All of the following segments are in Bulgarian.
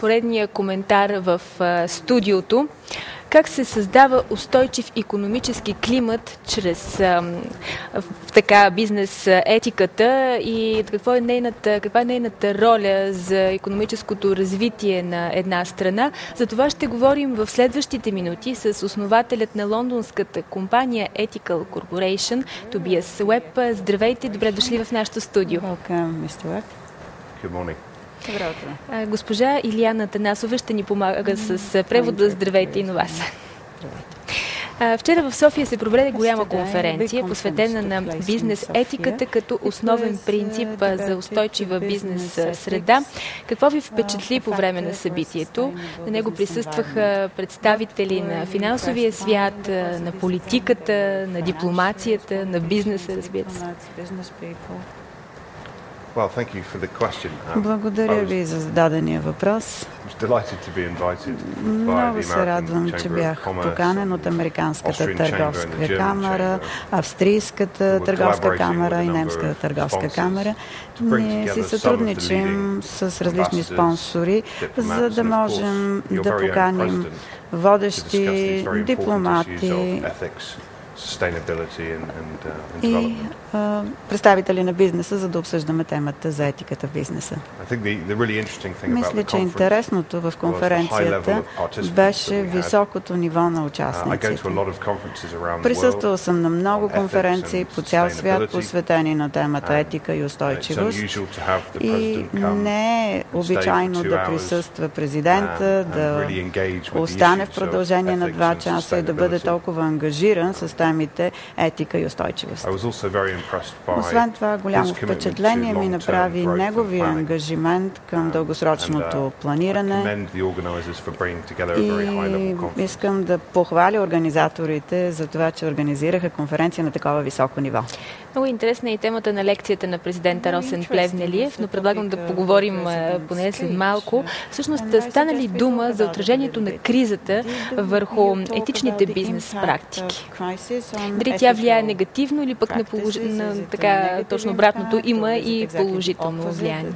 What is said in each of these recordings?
Поредния коментар в студиото. Как се създава устойчив икономически климат чрез така бизнес етиката и каква е нейната роля за икономическото развитие на една страна? За това ще говорим в следващите минути с основателят на лондонската компания Ethical Corporation, Тобиас Уеб. Здравейте, добре дошли в нашото студио. Госпожа Илияна Танасова ще ни помага с превода. Здравейте и на вас. Вчера в София се проведе голяма конференция, посветена на бизнес етиката като основен принцип за устойчива бизнес среда. Какво ви впечатли по време на събитието? На него присъстваха представители на финансовия свят, на политиката, на дипломацията, на бизнеса, разбира се. Благодаря ви за зададения въпрос. Много се радвам, че бях поканен от Американската търговска камара, Австрийската търговска камара и Немската търговска камара. Ние си сътрудничим с различни спонсори, за да можем да поканим водещи дипломати и представители на бизнеса, за да обсъждаме темата за етиката в бизнеса. Мисля, че интересното в конференцията беше високото ниво на участниците. Присъствал съм на много конференции по цял свят, посветени на темата етика и устойчивост. И не е обичайно да присъства президента, да остане в продължение на 2 часа и да бъде толкова ангажиран с темите етика и устойчивост. Освен това, голямо впечатление ми направи неговия ангажимент към дългосрочното планиране и искам да похваля организаторите за това, че организираха конференция на такова високо ниво. Много интересна е и темата на лекцията на президента Росен Плевнелиев, но предлагам да поговорим поне след малко. Всъщност, стана ли дума за отражението на кризата върху етичните бизнес практики? Дали тя влияе негативно или пък на така точно обратното, има и положително влияние?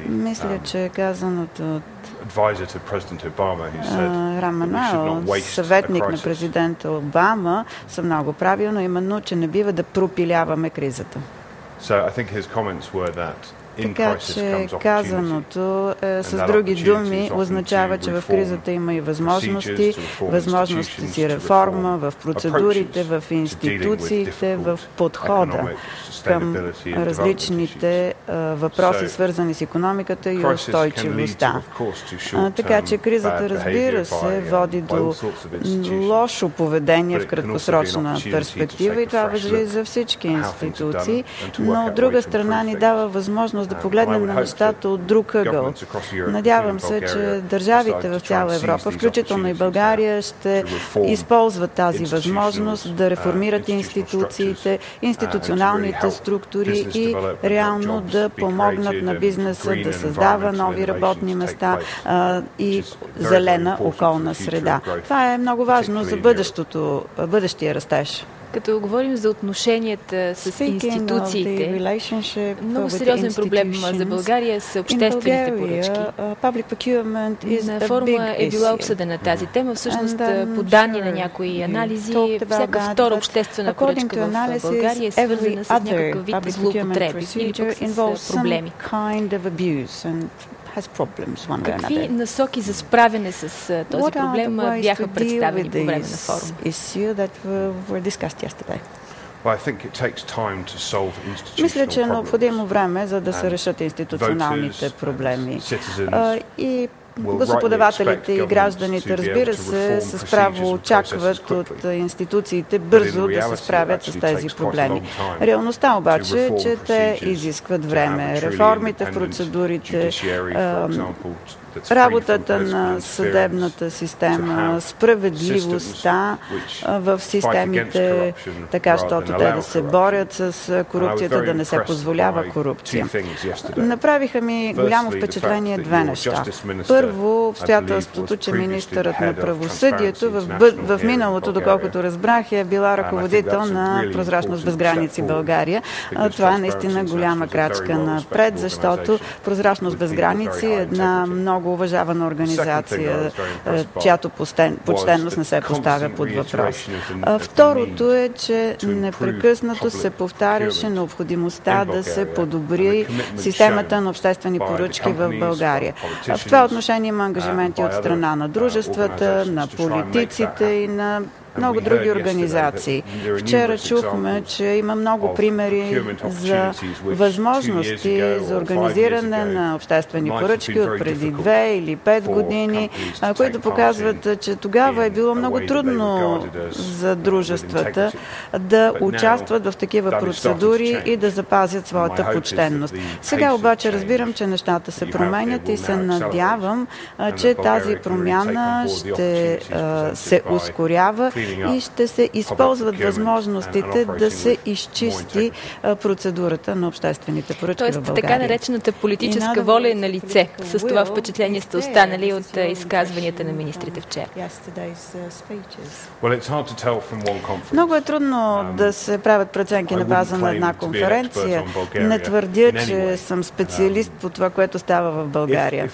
Мисля, че казаното от Рам Емануел, съветник на президента Обама, са много правилно, именно, че не бива да пропиляваме кризата. Така че казаното с други думи означава, че в кризата има и възможности за реформа в процедурите, в институциите, в подхода към различните въпроси, свързани с икономиката и устойчивостта. Така че кризата, разбира се, води до лошо поведение в краткосрочна перспектива и това важи за всички институции, но от друга страна ни дава възможност да погледнем на нещата от друг ъгъл. Надявам се, че държавите в цяла Европа, включително и България, ще използват тази възможност да реформират институциите, институционалните структури и реално да помогнат на бизнеса да създава нови работни места и зелена околна среда. Това е много важно за бъдещия растеж. Като говорим за отношенията с институциите, много сериозен проблем за България са обществените поръчки. На форума е била обсъдена тази тема. Всъщност, по данни на някои анализи, всяка втора обществена поръчка в България е свързана с някакъв вид злоупотреби или пък с проблеми. Какви насоки за справяне с този проблем бяха представени по време на форума? Мисля, че е необходимо време, за да се решат институционалните проблеми. И гласоподавателите и гражданите, разбира се, с право очакват от институциите бързо да се справят с тези проблеми. Реалността обаче е, че те изискват време. Реформите в процедурите, работата на съдебната система, справедливостта в системите, така щото те да се борят с корупцията, да не се позволява корупция. Направиха ми голямо впечатление 2 неща. Първо, обстоятелството, че министърът на правосъдието в миналото, доколкото разбрах, е била ръководител на Прозрачност без граници България. Това е наистина голяма крачка напред, защото Прозрачност без граници е една много уважавана организация, чиято почтенност не се поставя под въпрос. Второто е, че непрекъснато се повтаряше необходимостта да се подобри системата на обществени поръчки в България. В това отношение има ангажименти от страна на дружествата, на политиците и на много други организации. Вчера чухме, че има много примери за възможности за организиране на обществени поръчки от преди 2 или 5 години, които показват, че тогава е било много трудно за дружествата да участват в такива процедури и да запазят своята почтенност. Сега обаче разбирам, че нещата се променят и се надявам, че тази промяна ще се ускорява и ще се използват възможностите да се изчисти процедурата на обществените поръчки в България. Така наречената политическа воля е на лице. С това впечатление сте останали от изказванията на министрите вчера. Много е трудно да се правят преценки на база на една конференция. Не твърдя, че съм специалист по това, което става в България.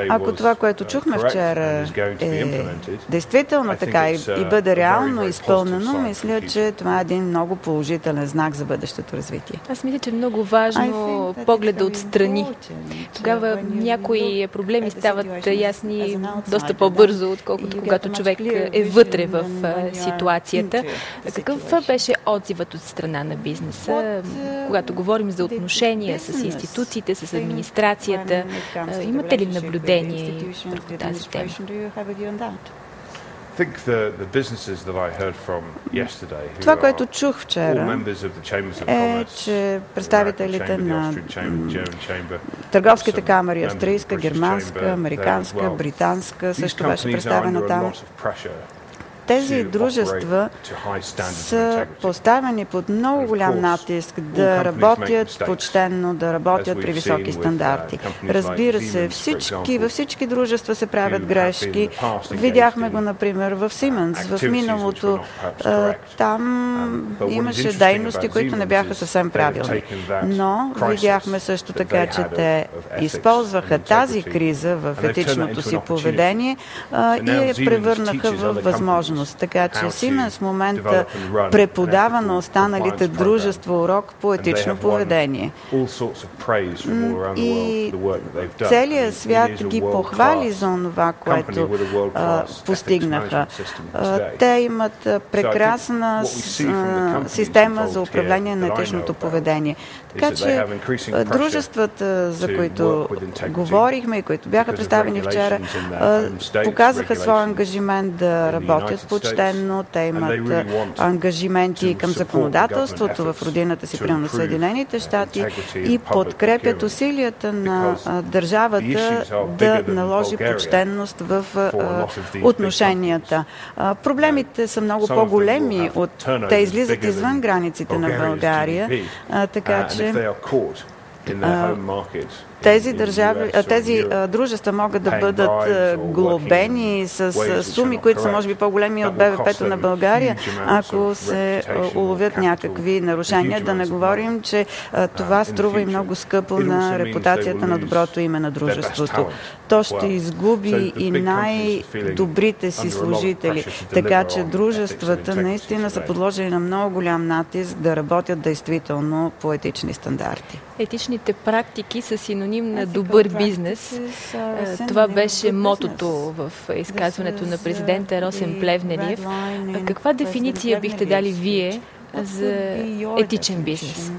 Ако това, което чухме вчера, е действително така и бъде реално изпълнено, мисля, че това е един много положителен знак за бъдещето развитие. Аз мисля, че е много важно погледа отстрани. Тогава някои проблеми стават ясни доста по-бързо, отколкото когато човек е вътре в ситуацията. Какъв беше отзивът от страна на бизнеса, когато говорим за отношения с институциите, с администрацията? Имате ли наблюдение върху тази тема? Това, което чух вчера, е, че представителите на търговските камери, австрийска, германска, американска, британска, също беше представена там. Тези дружества са поставени под много голям натиск да работят почтенно, да работят при високи стандарти. Разбира се, във всички дружества се правят грешки. Видяхме го, например, в Siemens. В миналото там имаше дейности, които не бяха съвсем правилни. Но видяхме също така, че те използваха тази криза в етичното си поведение и я превърнаха в възможност. Така че Siemens в момента преподава на останалите дружества урок по етично поведение. И целият свят ги похвали за това, което постигнаха. Те имат прекрасна система за управление на етичното поведение. Така че дружествата, за които говорихме и които бяха представени вчера, показаха своя ангажимент да работят почтенно. Те имат ангажименти към законодателството в родината си, примерно Съединените щати, и подкрепят усилията на държавата да наложи почтенност в отношенията. Проблемите са много по-големи, те излизат извън границите на България, така че тези дружества могат да бъдат глобени с суми, които са може би по-големи от БВП-то на България, ако се уловят някакви нарушения. Да не говорим, че това струва и много скъпо на репутацията на доброто име на дружеството. То ще изгуби и най-добрите си служители. Така че дружествата наистина са подложени на много голям натиск да работят действително по етични стандарти. Етичните практики са синоним на добър бизнес. Това беше мотото в изказването на президента Росен Плевнелиев. Каква дефиниция бихте дали вие за етичен бизнес?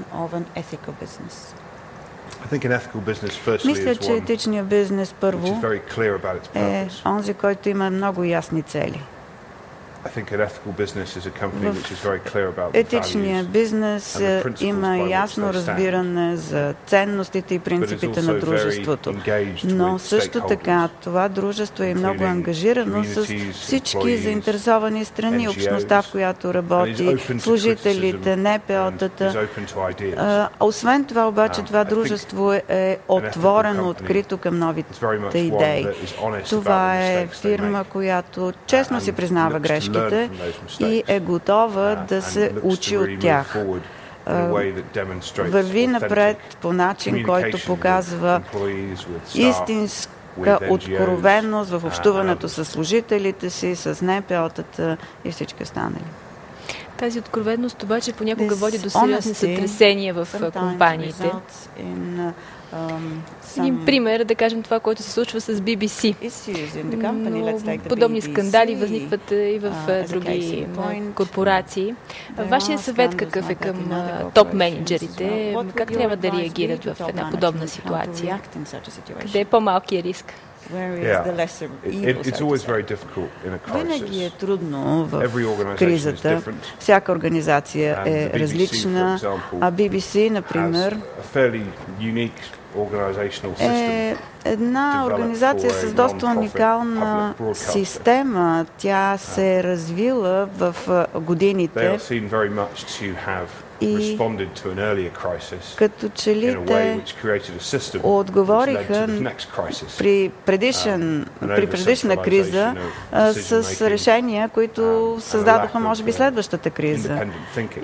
Мисля, че етичният бизнес първо е онзи, който има много ясни цели. Етичният бизнес има ясно разбиране за ценностите и принципите на дружеството. Но също така това дружество е много ангажирано с всички заинтересовани страни, общността, в която работи, служителите, НПО-тата. Освен това обаче това дружество е отворено, открито към новите идеи. Това е фирма, която честно си признава грешките и е готова да се учи от тях. Върви напред по начин, който показва истинска откровеност в общуването с служителите си, с НПО-тата и всички останали. Тази откровеност обаче понякога води до сериозни сътресения в компаниите. Един пример, да кажем това, което се случва с BBC. Но подобни скандали възникват и в други корпорации. Вашия съвет какъв е към топ-менеджерите? Как трябва да реагират в една подобна ситуация? Къде е по-малкият риск? Винаги е трудно в кризата. Всяка организация е различна. А BBC, например, е една организация с доста уникална система. Тя се е развила в годините и като че ли те отговориха при предишна криза с решения, които създадоха, може би, следващата криза.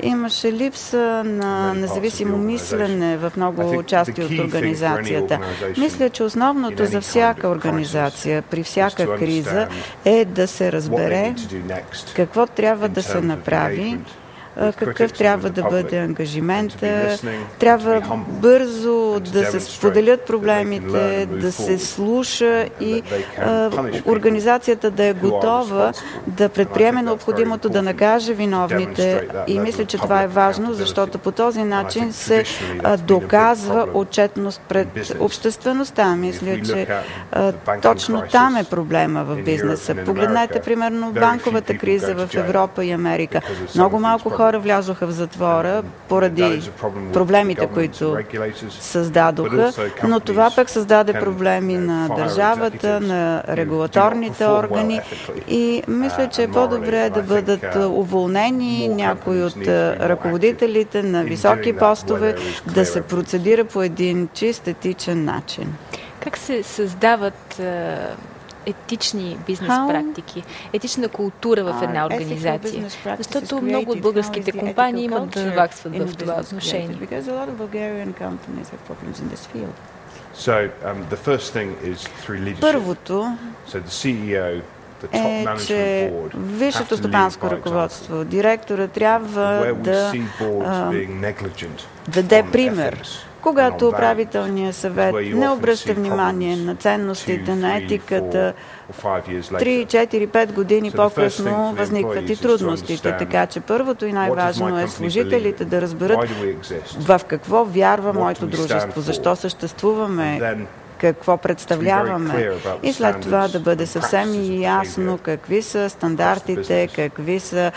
Имаше липса на независимо мислене в много части от организацията. Мисля, че основното за всяка организация при всяка криза е да се разбере какво трябва да се направи, какъв трябва да бъде ангажимент. Трябва бързо да се споделят проблемите, да се слуша и организацията да е готова да предприеме необходимото, да накаже виновните. И мисля, че това е важно, защото по този начин се доказва отчетност пред обществеността. Мисля, че точно там е проблема в бизнеса. Погледнете, примерно, банковата криза в Европа и Америка. Много малко хора влязоха в затвора поради проблемите, които създадоха, но това пък създаде проблеми на държавата, на регулаторните органи и мисля, че е по-добре да бъдат уволнени някои от ръководителите на високи постове, да се процедира по един чист етичен начин. Как се създават етични бизнес практики, етична култура в една организация? Защото много от българските компании имат да наваксват в това отношение. Първото е, че висшето стопанско ръководство, директора трябва да даде пример. Когато управителният съвет не обръща внимание на ценностите, на етиката, 3, 4, 5 години по-късно възникват и трудностите. Така че първото и най-важно е служителите да разберат в какво вярва моето дружество, защо съществуваме, какво представляваме и след това да бъде съвсем ясно какви са стандартите, какви са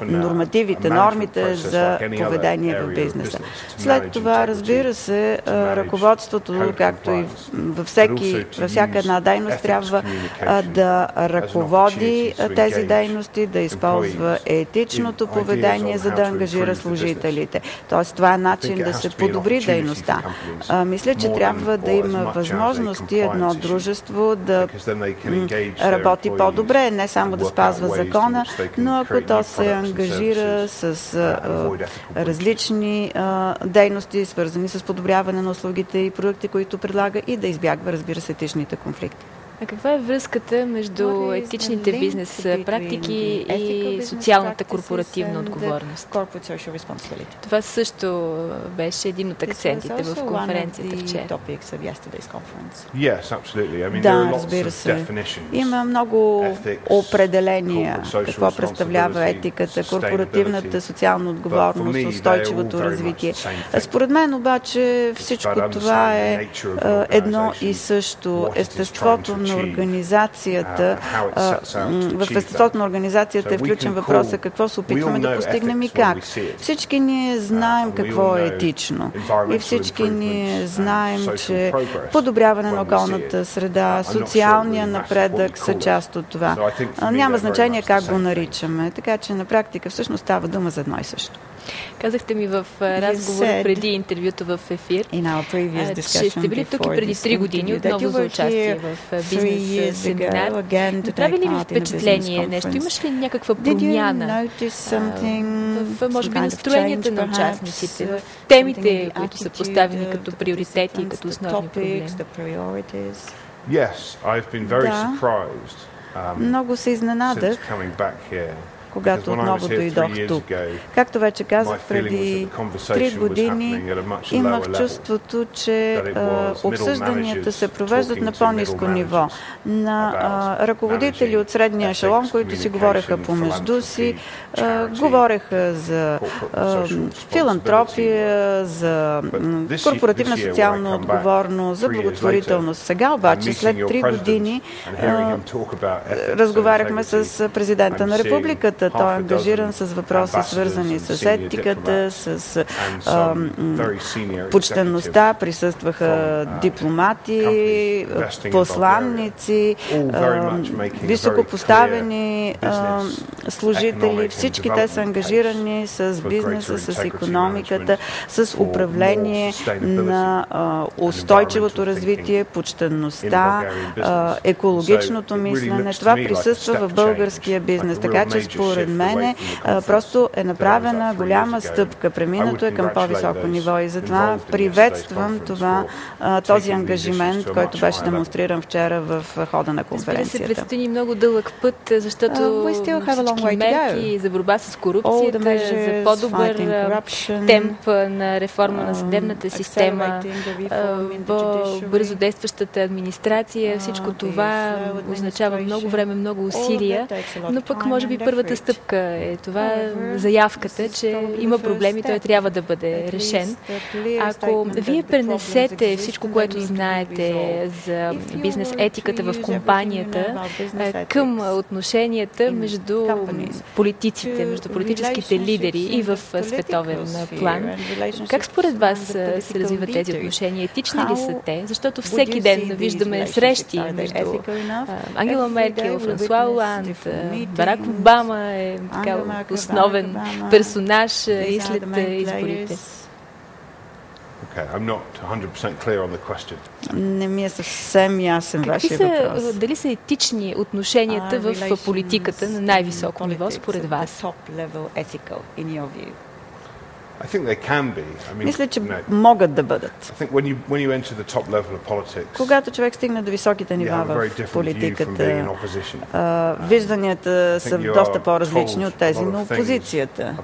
нормативите, нормите за поведение в бизнеса. След това, разбира се, ръководството, както и във всяка една дейност, трябва да ръководи тези дейности, да използва етичното поведение, за да ангажира служителите. Тоест, това е начин да се подобри дейността. Мисля, че трябва да има възможности едно дружество да работи по-добре, не само да спазва закона, но ако то се ангажира с различни дейности, свързани с подобряване на услугите и продукти, които предлага, и да избягва, разбира се, етичните конфликти. А каква е връзката между етичните бизнес практики и социалната корпоративна отговорност? Това също беше един от акцентите в конференцията вчера. Да, разбира се. Има много определения какво представлява етиката, корпоративната социална отговорност, устойчивото развитие. Според мен обаче всичко това е едно и също. Естеството на организацията, в естеството на организацията е включен въпроса какво се опитваме да постигнем и как. Всички ние знаем какво е етично и всички ние знаем, че подобряване на околната среда, социалния напредък са част от това. Няма значение как го наричаме, така че на практика всъщност става дума за едно и също. Казахте ми в разговор преди интервюто в ефир, че сте били тук и преди 3 години отново за участие в бизнес семинар. Направи ли ви впечатление нещо? Имаш ли някаква промяна в, може би, настроенията на участниците, в темите, които са поставени като приоритети и като основни проблеми? Много се изненадах, когато отново дойдох тук. Както вече казах, преди 3 години имах чувството, че обсъжданията се провеждат на по-ниско ниво. На ръководители от средния ешелон, които си говореха помежду си, говореха за филантропия, за корпоративна социална отговорност, за благотворителност. Сега обаче, след 3 години, разговаряхме с президента на републиката. Той е ангажиран с въпроси, свързани с етиката, с почтеността. Присъстваха дипломати, посланници, високопоставени служители. Всички те са ангажирани с бизнеса, с икономиката, с управление на устойчивото развитие, почтеността, екологичното мислене. Това присъства в българския бизнес. Така че според мен просто е направена голяма стъпка. Преминато е към по-високо ниво и затова приветствам този ангажимент, който беше демонстриран вчера в хода на конференцията. Разбира се, предстои много дълъг път, защото всички мерки за борба с корупцията, за по-добър темп на реформа на съдебната система, по-бързо действащата администрация, всичко това означава много време, много усилия, но пък може би първата стъпка е това заявката, че има проблеми, той трябва да бъде решен. Ако вие пренесете всичко, което знаете за бизнес етиката в компанията към отношенията между политиците, между политическите лидери и в световен план, как според вас се развиват тези отношения? Етични ли са те? Защото всеки ден виждаме срещи между Ангела Меркел, Франсуа Оланд, Барак Обама е така основен персонаж и след изборите. Не ми е съвсем ясен вашия въпрос. Дали са етични отношенията в политиката на най-високо ниво според вас? Мисля, че могат да бъдат. Когато човек стигне до високите нива в политиката, вижданията са доста по-различни от тези на опозицията.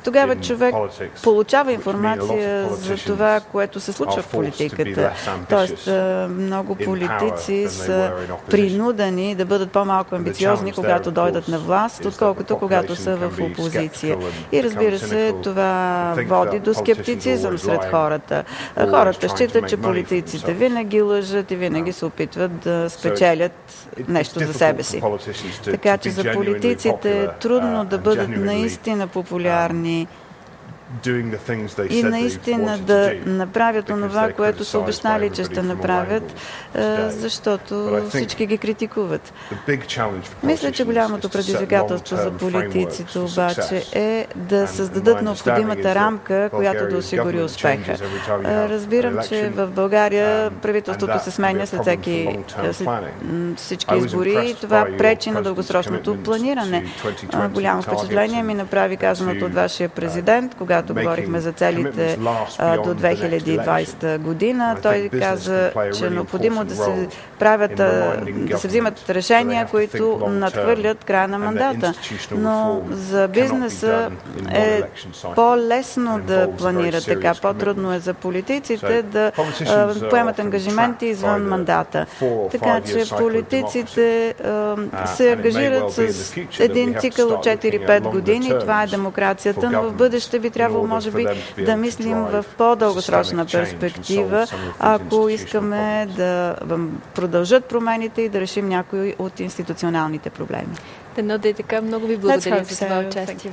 Тогава човек получава информация за това, което се случва в политиката. Тоест, много политици са принудени да бъдат по-малко амбициозни, когато дойдат на власт, отколкото когато са в опозиция. И разбира се, това води до скептицизъм сред хората. Хората считат, че политиците винаги лъжат и винаги се опитват да спечелят нещо за себе си. Така че за политиците е трудно да бъдат наистина популярни и наистина да направят онова, което са обещали, че ще направят, защото всички ги критикуват. Мисля, че голямото предизвикателство за политиците обаче е да създадат необходимата рамка, която да осигури успеха. Разбирам, че в България правителството се сменя след всички избори и това пречи на дългосрочното планиране. Голямо впечатление ми направи казаното от вашия президент, когато говорихме за целите до 2020 година. Той каза, че е необходимо да се взимат решения, които надхвърлят края на мандата. Но за бизнеса е по-лесно да планира така. По-трудно е за политиците да поемат ангажименти извън мандата. Така че политиците се ангажират с един цикъл от 4-5 години. Това е демокрацията, но в бъдеще би трябвало трябвало, може би, да мислим в по-дългосрочна перспектива, ако искаме да продължат промените и да решим някои от институционалните проблеми. Да е така. Много ви благодаря за това участие.